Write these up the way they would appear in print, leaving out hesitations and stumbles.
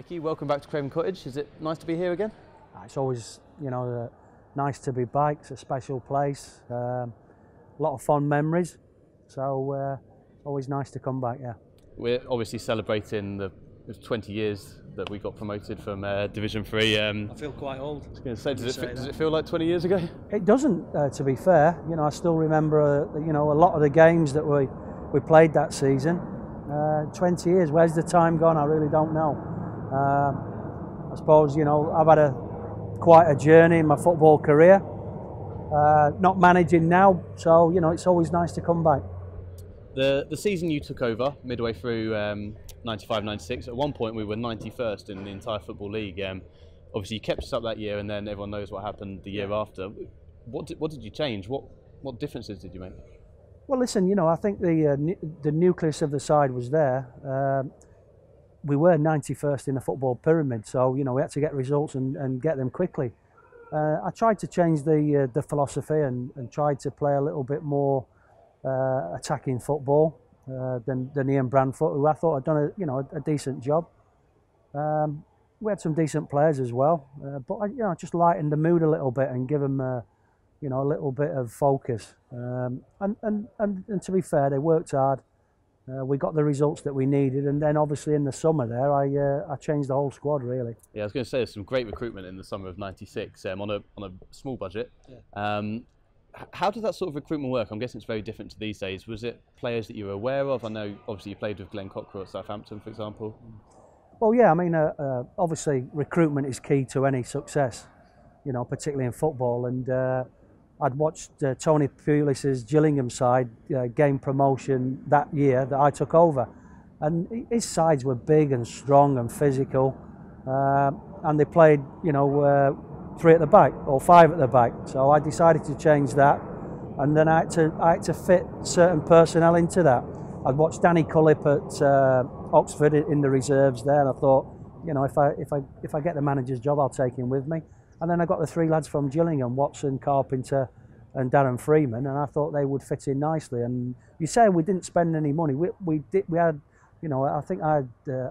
Micky, welcome back to Craven Cottage. Is it nice to be here again? It's always, nice to be back. It's a special place. A lot of fond memories. So always nice to come back. Yeah. We're obviously celebrating the 20 years that we got promoted from Division 3. I feel quite old. I was going to say, does it feel like 20 years ago? It doesn't, to be fair. I still remember, a lot of the games that we played that season. 20 years. Where's the time gone? I really don't know. I suppose I've had quite a journey in my football career. Not managing now, so it's always nice to come back. The season you took over midway through 95-96. At one point we were 91st in the entire football league. Obviously you kept us up that year, and then everyone knows what happened the year after. What did you change? What differences did you make? Well, listen, I think the nucleus of the side was there. We were 91st in the football pyramid, so we had to get results and get them quickly. I tried to change the philosophy and tried to play a little bit more attacking football than Ian Brandfoot, who I thought had done a decent job. We had some decent players as well, but I just lightened the mood a little bit and give them a little bit of focus. And to be fair, they worked hard. We got the results that we needed, and then obviously in the summer there, I changed the whole squad really. Yeah, I was going to say there's some great recruitment in the summer of '96 on a small budget. Yeah. How did that sort of recruitment work? I'm guessing it's very different to these days. Was it players that you were aware of? I know obviously you played with Glenn Cockrell at Southampton, for example. Well, yeah, I mean, obviously recruitment is key to any success, particularly in football. And I'd watched Tony Pulis's Gillingham side gain promotion that year that I took over, and his sides were big and strong and physical, and they played, 3 at the back or 5 at the back. So I decided to change that, and then I had to fit certain personnel into that. I'd watched Danny Cullip at Oxford in the reserves there, and I thought, if I get the manager's job, I'll take him with me. And then I got the 3 lads from Gillingham, Watson, Carpenter and Darren Freeman, and I thought they would fit in nicely. And you say we didn't spend any money. We had, I think I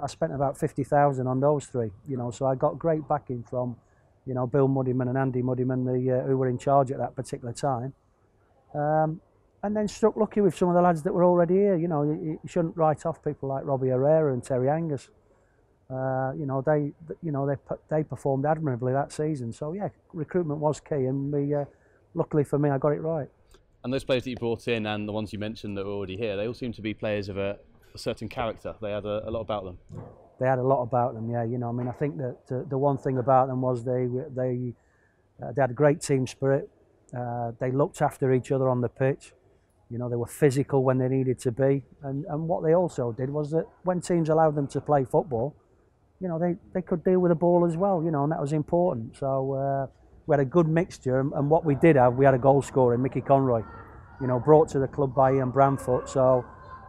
spent about 50,000 on those 3, so I got great backing from, Bill Muddyman and Andy Muddyman, who were in charge at that particular time. And then struck lucky with some of the lads that were already here. You shouldn't write off people like Robbie Herrera and Terry Angus. They performed admirably that season. So yeah, recruitment was key, and luckily for me, I got it right. And those players that you brought in, and the ones you mentioned that were already here, they all seem to be players of a certain character. They had a lot about them. They had a lot about them, yeah. I think that the one thing about them was they had a great team spirit. They looked after each other on the pitch. They were physical when they needed to be, and what they also did was that when teams allowed them to play football, they could deal with the ball as well, and that was important. So we had a good mixture, and what we did have, we had a goal scorer in Mickey Conroy, brought to the club by Ian Brandfoot. So,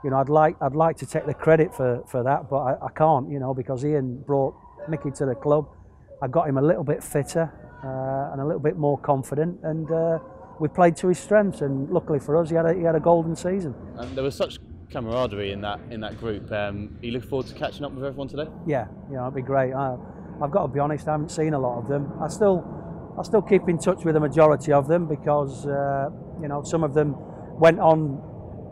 I'd like to take the credit for that, but I can't, because Ian brought Mickey to the club. I got him a little bit fitter and a little bit more confident, and we played to his strengths. And luckily for us, he had a golden season. And there was such camaraderie in that group. Are you looking forward to catching up with everyone today? Yeah, it'd be great. I've got to be honest, I haven't seen a lot of them. I still keep in touch with the majority of them because some of them went on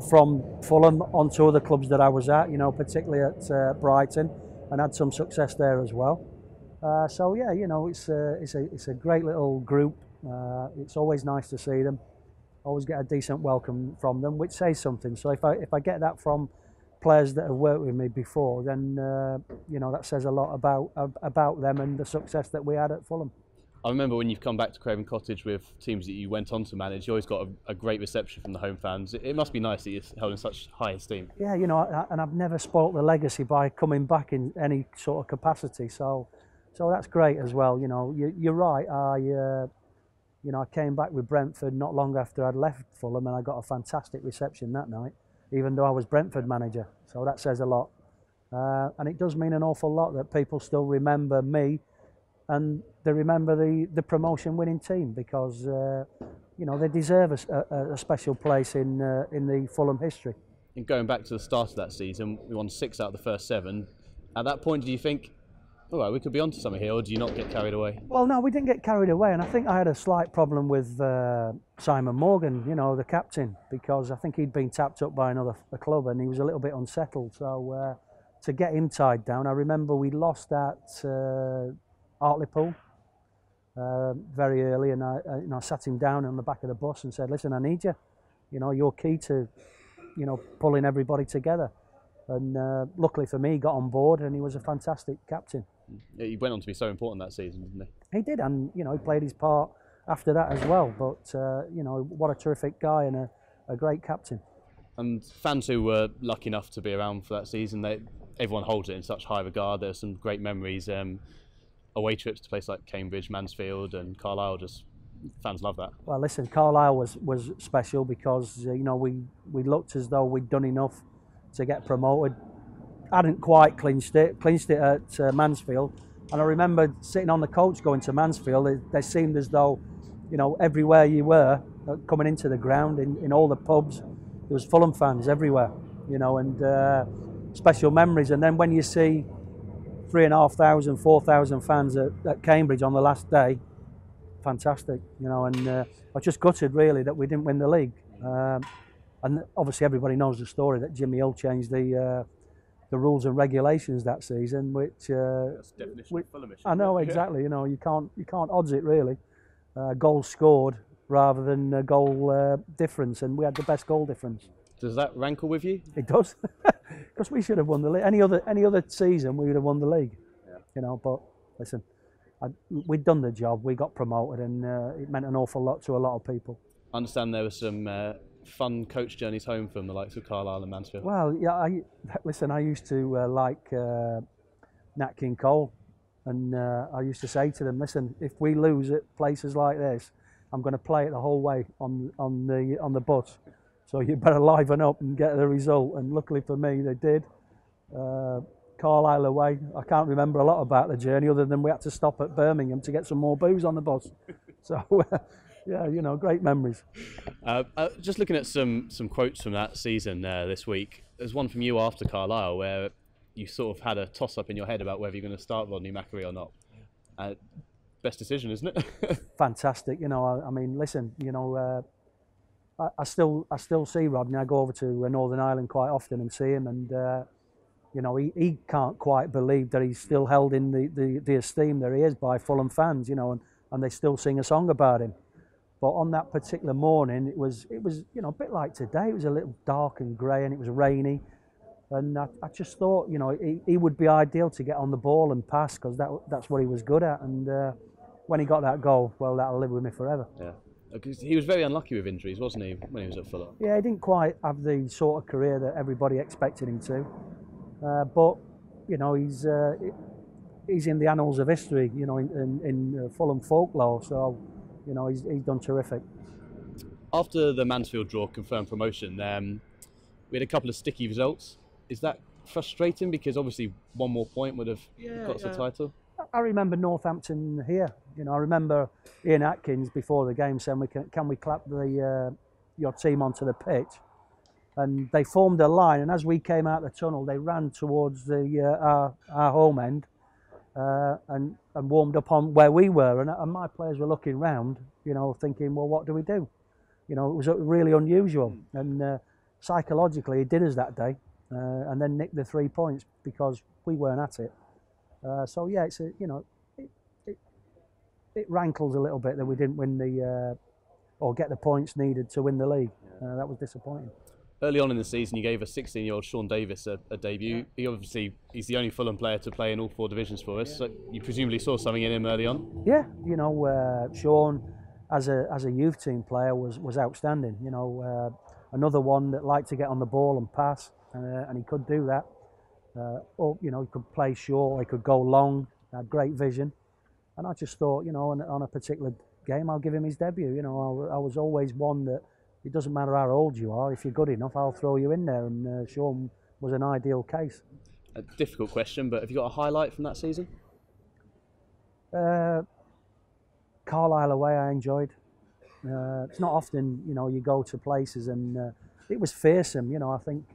from Fulham onto other clubs that I was at, particularly at Brighton, and had some success there as well. So yeah, it's a great little group. It's always nice to see them. Always get a decent welcome from them, which says something. So if I get that from players that have worked with me before, then that says a lot about them and the success that we had at Fulham. I remember when you've come back to Craven Cottage with teams that you went on to manage, you always got a great reception from the home fans. It must be nice that you're held in such high esteem. Yeah, and I've never spoilt the legacy by coming back in any sort of capacity. So that's great as well. You're right. I came back with Brentford not long after I'd left Fulham, and I got a fantastic reception that night, even though I was Brentford manager. So that says a lot. And it does mean an awful lot that people still remember me, and they remember the promotion winning team, because they deserve a special place in the Fulham history. And going back to the start of that season, we won 6 out of the first 7. At that point, do you think All right, we could be onto something here, or do you not get carried away? Well, no, we didn't get carried away, and I think I had a slight problem with Simon Morgan, you know, the captain, because I think he'd been tapped up by another club and he was a little bit unsettled. So to get him tied down, I remember we lost at Hartlepool very early, and I sat him down on the back of the bus and said, "Listen, I need you. You know, you're key to, you know, pulling everybody together." And luckily for me, he got on board, and he was a fantastic captain. Yeah, he went on to be so important that season, didn't he? He did, and you know, he played his part after that as well. But you know, what a terrific guy and a great captain. And fans who were lucky enough to be around for that season, everyone holds it in such high regard. There's some great memories. Away trips to places like Cambridge, Mansfield, and Carlisle. Just fans love that. Well, listen, Carlisle was special because you know we looked as though we'd done enough to get promoted. Hadn't quite clinched it at Mansfield, and I remember sitting on the coach going to Mansfield. They seemed as though, you know, everywhere you were coming into the ground, in all the pubs, there was Fulham fans everywhere, you know, and special memories. And then when you see 3,500, 4,000 fans at Cambridge on the last day, fantastic, you know, and I was just gutted really that we didn't win the league. And obviously everybody knows the story that Jimmy Hill changed the rules and regulations that season, which That's the definition of Fulhamish. I know exactly. You know, you can't odds it really. Goals scored rather than goal difference, and we had the best goal difference. Does that rankle with you? It does, because we should have won the league. Any other season we would have won the league. Yeah. You know, but listen, we'd done the job. We got promoted, and it meant an awful lot to a lot of people. I understand there were some fun coach journeys home from the likes of Carlisle and Mansfield. Well, yeah, I used to like Nat King Cole, and I used to say to them, listen, if we lose at places like this, I'm going to play it the whole way on the bus. So you better liven up and get the result. And luckily for me, they did. Carlisle away, I can't remember a lot about the journey other than we had to stop at Birmingham to get some more booze on the bus. So. Yeah, you know, great memories. Just looking at some quotes from that season this week, there's one from you after Carlisle where you sort of had a toss-up in your head about whether you're going to start Rodney Macquarie or not. Best decision, isn't it? Fantastic. You know, I mean, listen, you know, I still see Rodney. I go over to Northern Ireland quite often and see him, and you know, he can't quite believe that he's still held in the esteem that he is by Fulham fans. You know, and they still sing a song about him. But on that particular morning, it was you know, a bit like today. It was a little dark and grey, and it was rainy. And I just thought, you know, he would be ideal to get on the ball and pass, because that's what he was good at. And when he got that goal, well, that'll live with me forever. Yeah, because he was very unlucky with injuries, wasn't he, when he was at Fulham? Yeah, he didn't quite have the sort of career that everybody expected him to. But you know, he's in the annals of history, you know, in Fulham folklore. So. You know, he's done terrific. After the Mansfield draw confirmed promotion, we had a couple of sticky results. Is that frustrating? Because obviously one more point would have got us the title. I remember Northampton here. You know, I remember Ian Atkins before the game saying, "Can we clap your team onto the pitch?" And they formed a line. And as we came out the tunnel, they ran towards our home end. And warmed up on where we were, and my players were looking round, you know, thinking, well, what do we do? You know, it was really unusual, and psychologically it did us that day, and then nicked the 3 points because we weren't at it. So yeah, it's you know, it rankles a little bit that we didn't win or get the points needed to win the league. That was disappointing. Early on in the season, you gave a 16-year-old Sean Davis a debut. He's the only Fulham player to play in all 4 divisions for us. So you presumably saw something in him early on. Yeah, you know, Sean, as a youth team player, was outstanding. You know, another one that liked to get on the ball and pass, and he could do that. Or you know, he could play short, he could go long. Had great vision, and I just thought, you know, on a particular game, I'll give him his debut. You know, I was always one that. It doesn't matter how old you are, if you're good enough, I'll throw you in there, and Sean was an ideal case. A difficult question, but have you got a highlight from that season? Carlisle away I enjoyed. It's not often, you know, you go to places and it was fearsome, you know. I think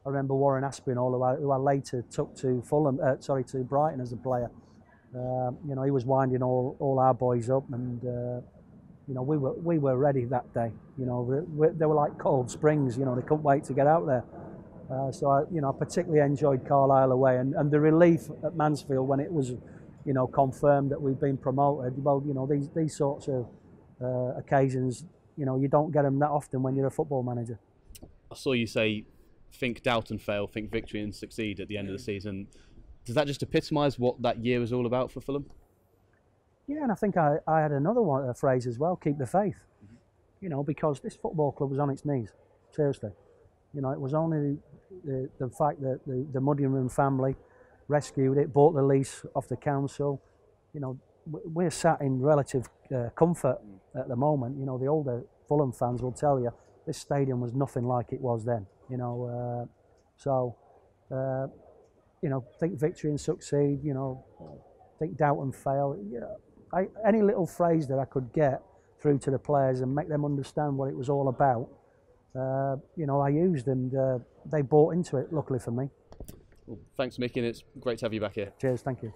I remember Warren Aspinall, who I later took to Fulham, to Brighton as a player. You know, he was winding all our boys up, and you know, we were ready that day. You know, they were like cold springs. You know, they couldn't wait to get out there. So I particularly enjoyed Carlisle away, and the relief at Mansfield when it was, you know, confirmed that we've been promoted. Well, you know, these sorts of occasions, you know, you don't get them that often when you're a football manager. I saw you say, think doubt and fail, think victory and succeed at the end of the season. Does that just epitomise what that year was all about for Fulham? Yeah, and I think I had another phrase as well, keep the faith. You know, because this football club was on its knees, seriously. You know, it was only the fact that the Muddyroom family rescued it, bought the lease off the council. You know, we're sat in relative comfort at the moment. You know, the older Fulham fans will tell you this stadium was nothing like it was then. You know, you know, think victory and succeed. You know, think doubt and fail. You know, any little phrase that I could get through to the players and make them understand what it was all about. You know, I used, and they bought into it, luckily for me. Well, thanks, Micky, and it's great to have you back here. Cheers, thank you.